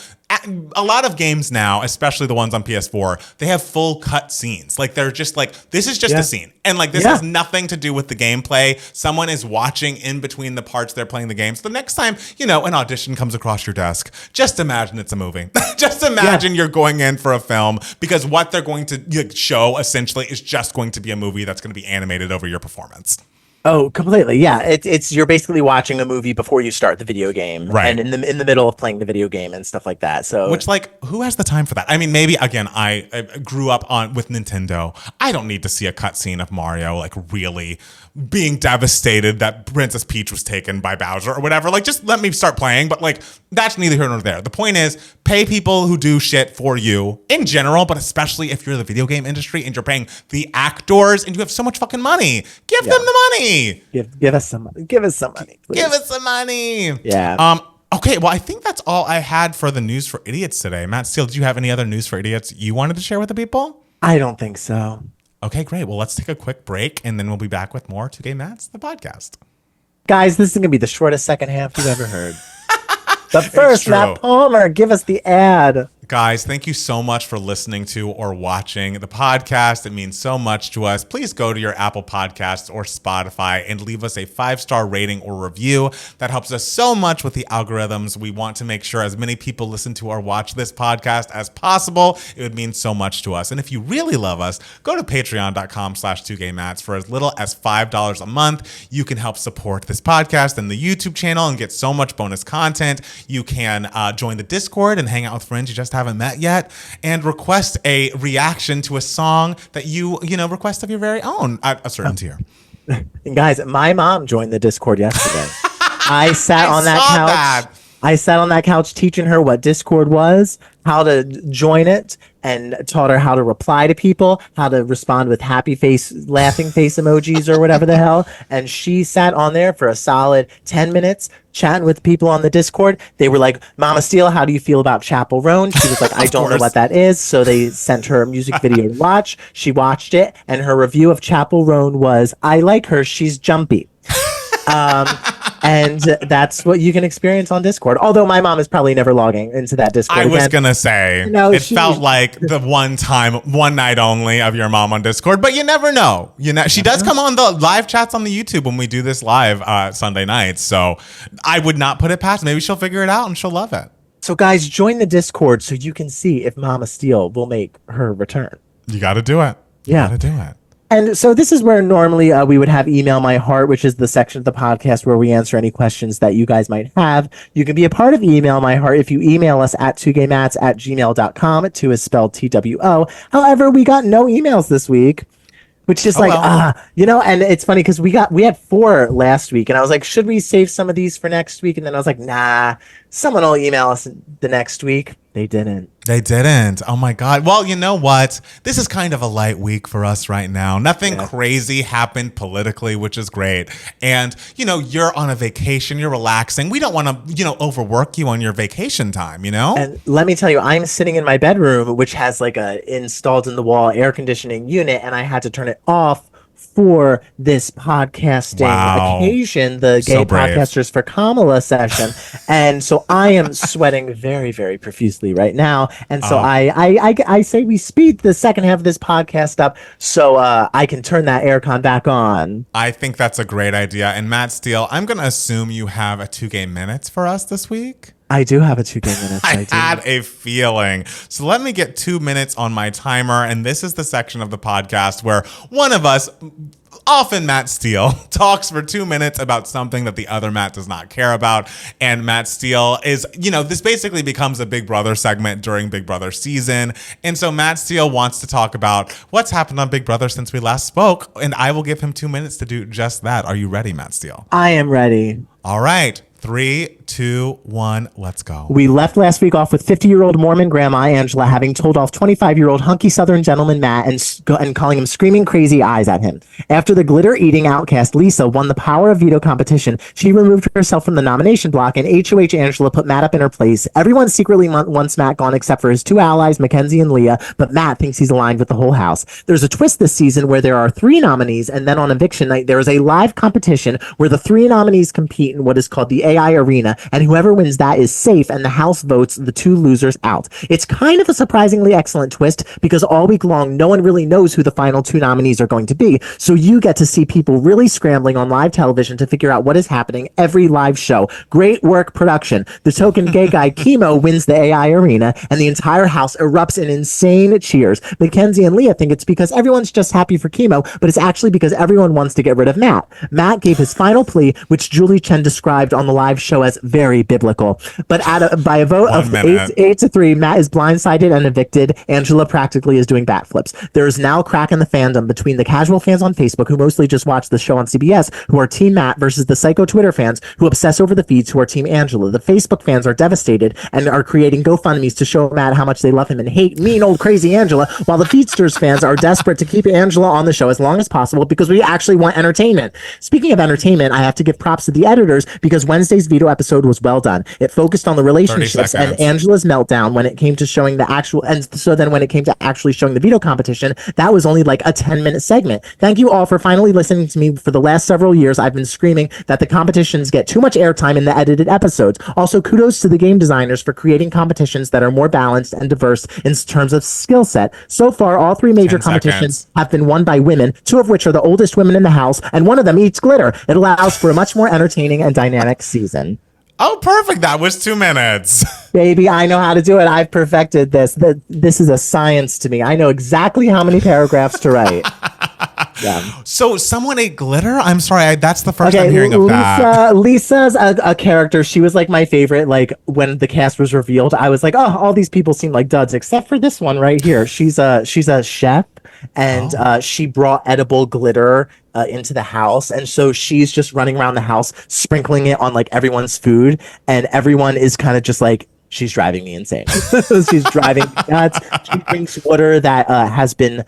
a lot of games now, especially the ones on PS4, they have full cut scenes. Like they're just like, this is just a scene. And like this has nothing to do with the gameplay. Someone is watching in between the parts they're playing the game. So the next time, you know, an audition comes across your desk, just imagine it's a movie. Just imagine you're going in for a film, because what they're going to show essentially is just going to be a movie that's going to be animated over your performance. Oh, completely. Yeah, it's you're basically watching a movie before you start the video game, right? And in the middle of playing the video game and stuff like that. So, which, like, who has the time for that? I mean, maybe again, I grew up with Nintendo. I don't need to see a cutscene of Mario like really being devastated that Princess Peach was taken by Bowser or whatever. Like, just let me start playing. But like, that's neither here nor there. The point is, pay people who do shit for you in general, but especially if you're in the video game industry and you're paying the actors and you have so much fucking money, give them the money. Give us some money. Give us some money. Please. Give us some money. Yeah. Okay, well, I think that's all I had for the news for idiots today. Matt Steele, did you have any other news for idiots you wanted to share with the people? I don't think so. Okay, great. Well, let's take a quick break, and then we'll be back with more 2Gay Mats, the podcast. Guys, this is going to be the shortest second half you've ever heard. But first, Matt Balmer, give us the ad. Guys, thank you so much for listening to or watching the podcast. It means so much to us. Please go to your Apple Podcasts or Spotify and leave us a 5-star rating or review. That helps us so much with the algorithms. We want to make sure as many people listen to or watch this podcast as possible. It would mean so much to us. And if you really love us, go to patreon.com/2gaymats. For as little as $5 a month, you can help support this podcast and the YouTube channel and get so much bonus content. You can join the Discord and hang out with friends you just haven't met yet, and request a reaction to a song that you request of your very own at a certain tier. Guys, my mom joined the Discord yesterday. I sat on that couch. I sat on that couch teaching her what Discord was, how to join it, and taught her how to reply to people, how to respond with happy face, laughing face emojis or whatever the hell. And she sat on there for a solid 10 minutes chatting with people on the Discord. They were like, Mama Steele, how do you feel about Chapel Roan? She was like, I don't know what that is. So they sent her a music video to watch. She watched it, and her review of Chapel Roan was, I like her, she's jumpy. And that's what you can experience on Discord. Although my mom is probably never logging into that Discord. I was going to say, it felt like the one night only of your mom on Discord, but you never know. She does come on the live chats on the YouTube when we do this live Sunday nights. So I would not put it past. Maybe she'll figure it out and she'll love it. So guys, join the Discord so you can see if Mama Steele will make her return. You got to do it. Yeah. You got to do it. And so this is where normally we would have Email My Heart, which is the section of the podcast where we answer any questions that you guys might have. You can be a part of Email My Heart if you email us at 2gaymats@gmail.com. 2 is spelled TWO. However, we got no emails this week, which is and it's funny because we had 4 last week, and I was like, should we save some of these for next week? And then I was like, nah, someone will email us the next week. They didn't. Oh my God. Well, you know what? This is kind of a light week for us right now. Nothing crazy happened politically, which is great. And, you're on a vacation, you're relaxing. We don't want to, overwork you on your vacation time, And let me tell you, I'm sitting in my bedroom, which has like a installed in the wall air conditioning unit, and I had to turn it off for this podcasting occasion, the Gay Podcasters for Kamala session. And so I am sweating very, very profusely right now. And so I say we speed the second half of this podcast up so I can turn that aircon back on. I think that's a great idea. And Matt Steele, I'm going to assume you have a 2Gay Minutes for us this week. I do have a 2Gay Minutes. I had a feeling. So let me get 2 minutes on my timer. And this is the section of the podcast where one of us, often Matt Steele, talks for 2 minutes about something that the other Matt does not care about. And Matt Steele is, this basically becomes a Big Brother segment during Big Brother season. And so Matt Steele wants to talk about what's happened on Big Brother since we last spoke. And I will give him 2 minutes to do just that. Are you ready, Matt Steele? I am ready. All right. 3, 2, 1, let's go. We left last week off with 50-year-old Mormon grandma Angela having told off 25-year-old hunky Southern gentleman Matt and calling him screaming crazy eyes at him. After the glitter-eating outcast Lisa won the Power of Veto competition, she removed herself from the nomination block, and HOH Angela put Matt up in her place. Everyone secretly wants Matt gone except for his 2 allies, Mackenzie and Leah, but Matt thinks he's aligned with the whole house. There's a twist this season where there are 3 nominees, and then on eviction night, there is a live competition where the 3 nominees compete in what is called the AI arena, and whoever wins that is safe, and the house votes the two losers out. It's kind of a surprisingly excellent twist because all week long, no one really knows who the final two nominees are going to be. So you get to see people really scrambling on live television to figure out what is happening every live show. Great work, production. The token gay guy, Chemo, wins the AI arena, and the entire house erupts in insane cheers. Mackenzie and Leah think it's because everyone's just happy for Chemo, but it's actually because everyone wants to get rid of Matt. Matt gave his final plea, which Julie Chen described on the live show as very biblical. But by a vote of 8-3, Matt is blindsided and evicted. Angela practically is doing backflips. There is now a crack in the fandom between the casual fans on Facebook, who mostly just watch the show on CBS, who are Team Matt, versus the psycho Twitter fans who obsess over the feeds, who are Team Angela. The Facebook fans are devastated and are creating GoFundMes to show Matt how much they love him and hate mean old crazy Angela, while the Feedsters fans are desperate to keep Angela on the show as long as possible because we actually want entertainment. Speaking of entertainment, I have to give props to the editors because Wednesday's veto episode was well done. It focused on the relationships and Angela's meltdown when it came to showing the actual, and so then when it came to actually showing the veto competition, that was only like a 10-minute segment. Thank you all for finally listening to me. For the last several years, I've been screaming that the competitions get too much airtime in the edited episodes. Also, kudos to the game designers for creating competitions that are more balanced and diverse in terms of skill set. So far, all three major competitions have been won by women, two of which are the oldest women in the house, and one of them eats glitter. It allows for a much more entertaining and dynamic season. Oh, perfect. That was 2 minutes. Baby, I know how to do it. I've perfected this. This is a science to me. I know exactly how many paragraphs to write. Yeah. So someone ate glitter? I'm sorry. That's the first I'm hearing of that. Lisa's a character. She was like my favorite. Like when the cast was revealed, I was like, oh, all these people seem like duds except for this one right here. She's a chef, and she brought edible glitter into the house, and so she's just running around the house sprinkling it on like everyone's food, and everyone is kind of just like, she's driving me insane. She's driving me nuts. She drinks water that has been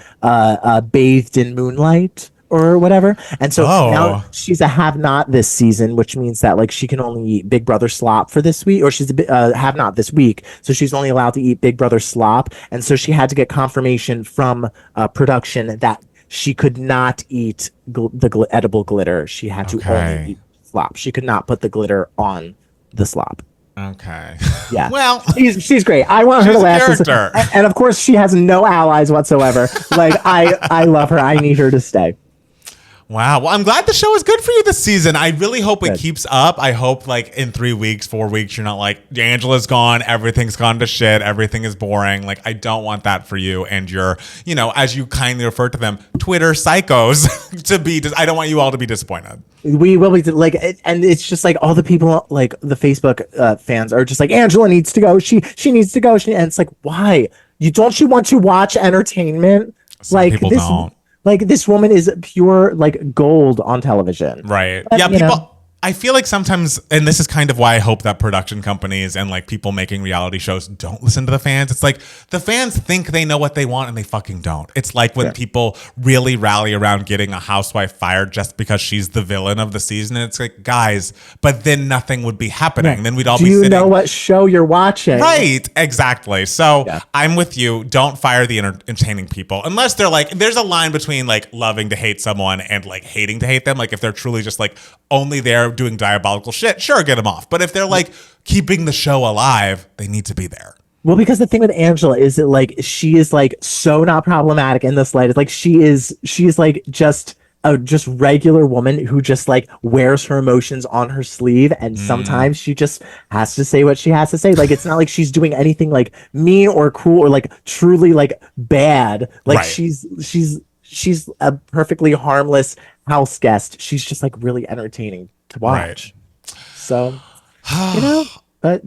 bathed in moonlight or whatever. And so now she's a have-not this season, which means that like she can only eat Big Brother slop for this week, or she's a have-not this week. So she's only allowed to eat Big Brother slop. And so she had to get confirmation from production that she could not eat the edible glitter. She had to only eat slop. She could not put the glitter on the slop. Okay. Yeah. Well, she's great. I want her to last. And of course, she has no allies whatsoever. Like I love her. I need her to stay. Wow. Well, I'm glad the show is good for you this season. I really hope it keeps up. I hope like in 3 weeks, 4 weeks, you're not like, Angela's gone, everything's gone to shit, everything is boring. Like, I don't want that for you and your, you know, as you kindly refer to them, Twitter psychos to be, I don't want you all to be disappointed. We will be like, and it's just like all the people, like the Facebook fans are just like, Angela needs to go. She needs to go. And it's like, why? You want to watch entertainment? Some like people don't. Like this woman is pure like gold on television. Right. But, yeah. People. I feel like sometimes, and this is kind of why I hope that production companies and like people making reality shows don't listen to the fans. It's like the fans think they know what they want and they fucking don't. It's like when people really rally around getting a housewife fired just because she's the villain of the season. And it's like, guys, but then nothing would be happening. Yeah. Then we'd all be sitting. Do you know what show you're watching? Right. Exactly. So I'm with you. Don't fire the entertaining people unless they're like, there's a line between like loving to hate someone and like hating to hate them. Like if they're truly just like only there doing diabolical shit, sure, get them off. But if they're like keeping the show alive, they need to be there. Well, because the thing with Angela is that like she is like so not problematic in the slightest. Like she is like just a regular woman who just like wears her emotions on her sleeve, and sometimes she just has to say what she has to say. Like it's not like she's doing anything like mean or cruel or like truly like bad. Like she's a perfectly harmless house guest. She's just like really entertaining to watch. Right. So, but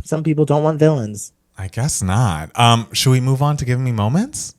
some people don't want villains. I guess not. Should we move on to Give Me Moments?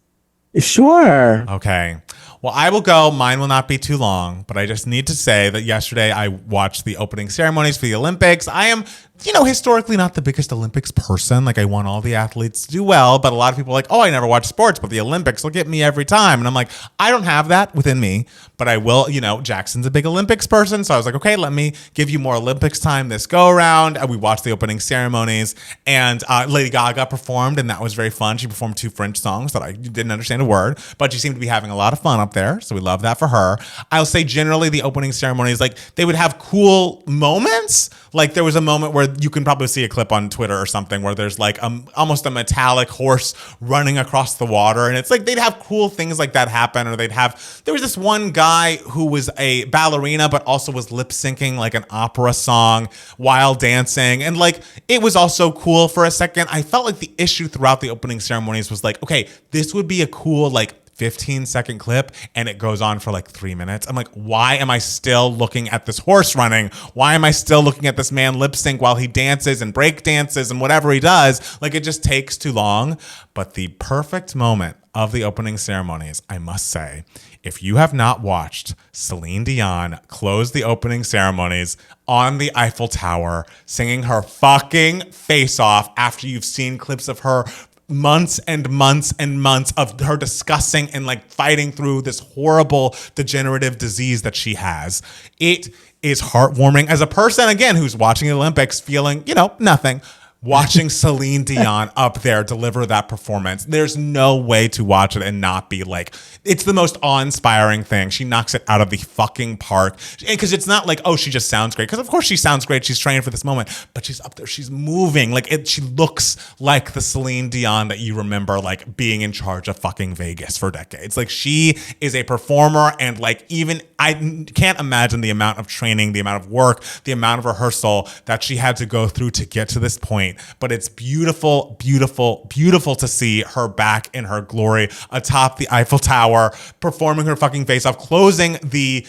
Sure. Okay. Well, I will go. Mine will not be too long, but I just need to say that yesterday I watched the opening ceremonies for the Olympics. I am, historically not the biggest Olympics person. Like I want all the athletes to do well, but a lot of people are like, oh, I never watch sports, but the Olympics will get me every time. And I'm like, I don't have that within me, but I will, Jackson's a big Olympics person. So I was like, okay, let me give you more Olympics time this go around. And we watched the opening ceremonies, and Lady Gaga performed, and that was very fun. She performed 2 French songs that I didn't understand a word, but she seemed to be having a lot of fun up there. So we love that for her. I'll say generally the opening ceremonies, like they would have cool moments. Like there was a moment where you can probably see a clip on Twitter or something where there's like almost a metallic horse running across the water. And it's like they'd have cool things like that happen. Or there was this one guy who was a ballerina, but also was lip syncing like an opera song while dancing. And like, it was also cool for a second. I felt like the issue throughout the opening ceremonies was like, okay, this would be a cool, like, 15-second clip and it goes on for like 3 minutes. I'm like, why am I still looking at this horse running? Why am I still looking at this man lip sync while he dances and break dances and whatever he does? Like, it just takes too long. But the perfect moment of the opening ceremonies, I must say, if you have not watched Celine Dion close the opening ceremonies on the Eiffel Tower, singing her fucking face off after you've seen clips of her months and months and months of her discussing and like fighting through this horrible degenerative disease that she has. It is heartwarming as a person, again, who's watching the Olympics feeling, nothing. Watching Celine Dion up there deliver that performance, there's no way to watch it and not be like, it's the most awe-inspiring thing. She knocks it out of the fucking park. Because it's not like, oh, she just sounds great. Because of course she sounds great. She's trained for this moment. But she's up there. She's moving. She looks like the Celine Dion that you remember, like, being in charge of fucking Vegas for decades. Like, she is a performer. And, like, even I can't imagine the amount of training, the amount of work, the amount of rehearsal that she had to go through to get to this point. But it's beautiful, beautiful, beautiful to see her back in her glory atop the Eiffel Tower, performing her fucking face off, closing the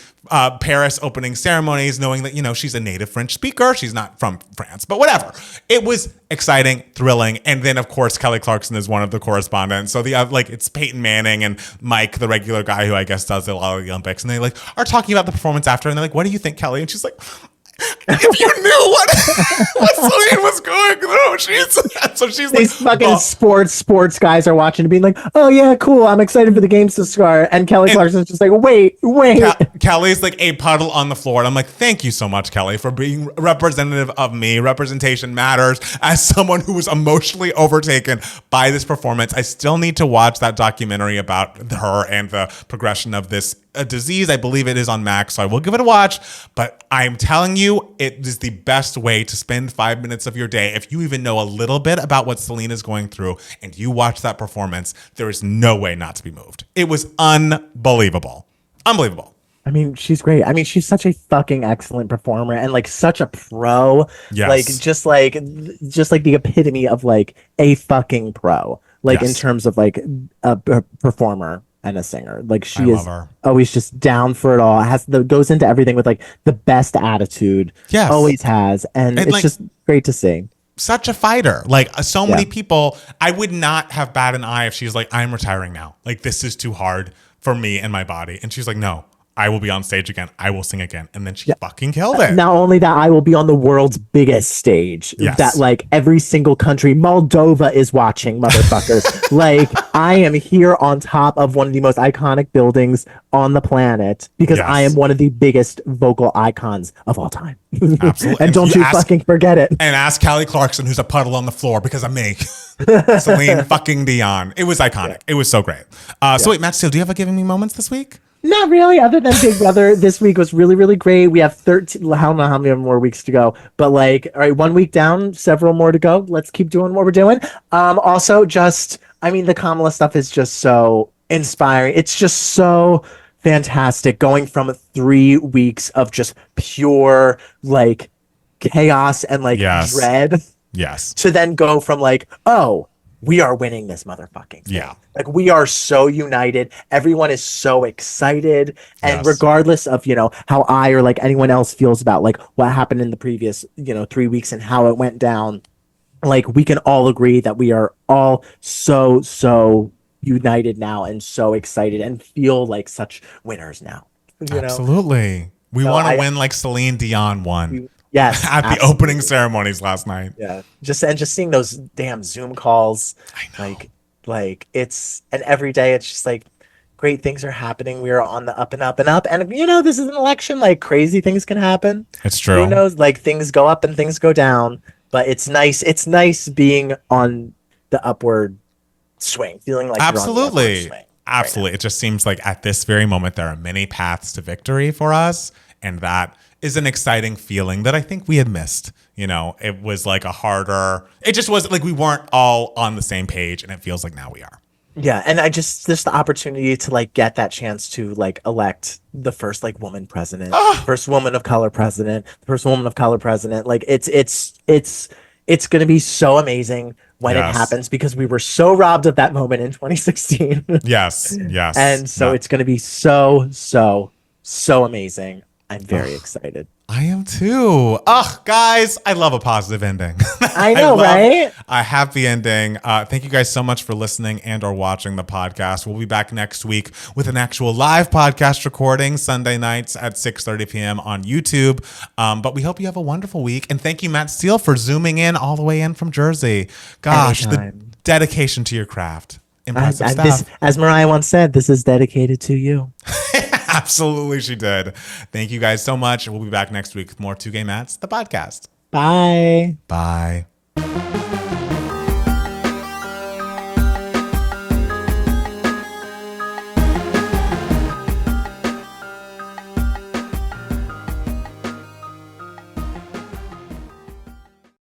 Paris opening ceremonies, knowing that, she's a native French speaker. She's not from France, but whatever. It was exciting, thrilling. And then, of course, Kelly Clarkson is one of the correspondents. So it's Peyton Manning and Mike, the regular guy who I guess does a lot of the Olympics. And they are talking about the performance after. And they're like, what do you think, Kelly? And she's like, if you knew what Celine was going through, she's these like, fucking sports guys are watching and being like, oh yeah, cool, I'm excited for the games to start. And Kelly Clarkson's just like, wait. Kelly's like a puddle on the floor. And I'm like, thank you so much, Kelly, for being representative of me. Representation matters. As someone who was emotionally overtaken by this performance, I still need to watch that documentary about her and the progression of this disease. I believe it is on Max, so I will give it a watch. But I'm telling you, it is the best way to spend 5 minutes of your day. If you even know a little bit about what Celine is going through and you watch that performance, there is no way not to be moved. It was unbelievable. Unbelievable. I mean, she's great. I mean, she's such a fucking excellent performer and like such a pro. Yes. Like just like the epitome of like a fucking pro. Like Yes. in terms of like a performer and a singer. Like she I is love her. always just down for it all. Goes into everything with like the best attitude. Yes. Always has. And it's like, just great to see. Such a fighter. Like so many people, I would not have bat an eye if she's like, I'm retiring now. Like this is too hard for me and my body. And she's like, no, I will be on stage again. I will sing again. And then she fucking killed it. Not only that, I will be on the world's biggest stage. Yes. That like every single country, Moldova is watching, motherfuckers. Like I am here on top of one of the most iconic buildings on the planet because I am one of the biggest vocal icons of all time. Absolutely. And don't you fucking forget it. And ask Kelly Clarkson, who's a puddle on the floor because of me. Celine fucking Dion. It was iconic. Yeah. It was so great. So wait, Matt Steele, do you have a Giving Me Moments this week? Not really, other than Big Brother. This week was really, really great. We have 13, I don't know how many more weeks to go, but like, all right, 1 week down, several more to go. Let's keep doing what we're doing. Also, the Kamala stuff is just so inspiring. It's just so fantastic going from 3 weeks of just pure like chaos and like dread. Yes. To then go from like, oh, we are winning this motherfucking thing. Yeah. Like we are so united. Everyone is so excited. And regardless of, how I or like anyone else feels about like what happened in the previous, 3 weeks and how it went down, like we can all agree that we are all so united now and so excited and feel like such winners now. Absolutely. We want to win like Celine Dion won. Yes, at the opening ceremonies last night. Yeah, just seeing those damn Zoom calls, I know. like it's, and every day it's just like great things are happening. We are on the up and up and up, and this is an election. Like crazy things can happen. It's true. Who knows? Like things go up and things go down, but it's nice. It's nice being on the upward swing, feeling like absolutely. You're on the upward swing. Absolutely. It just seems like at this very moment, there are many paths to victory for us. And that is an exciting feeling that I think we had missed. You know, it was like it just wasn't like we weren't all on the same page, and it feels like now we are. Yeah, and just the opportunity to like get that chance to like elect the first like woman president, first woman of color president, the first woman of color president. Like it's going to be so amazing when it happens, because we were so robbed of that moment in 2016. Yes. And so it's going to be so amazing. I'm very excited. I am too. Ugh, guys, I love a positive ending. I know, right? A happy ending. Thank you guys so much for listening and or watching the podcast. We'll be back next week with an actual live podcast recording Sunday nights at 6:30 p.m. on YouTube. But we hope you have a wonderful week. And thank you, Matt Steele, for zooming in all the way in from Jersey. Gosh, anytime. The dedication to your craft. Impressive stuff. This, as Mariah once said, this is dedicated to you. Absolutely, she did. Thank you guys so much. We'll be back next week with more Two Gay Mats, the podcast. Bye. Bye.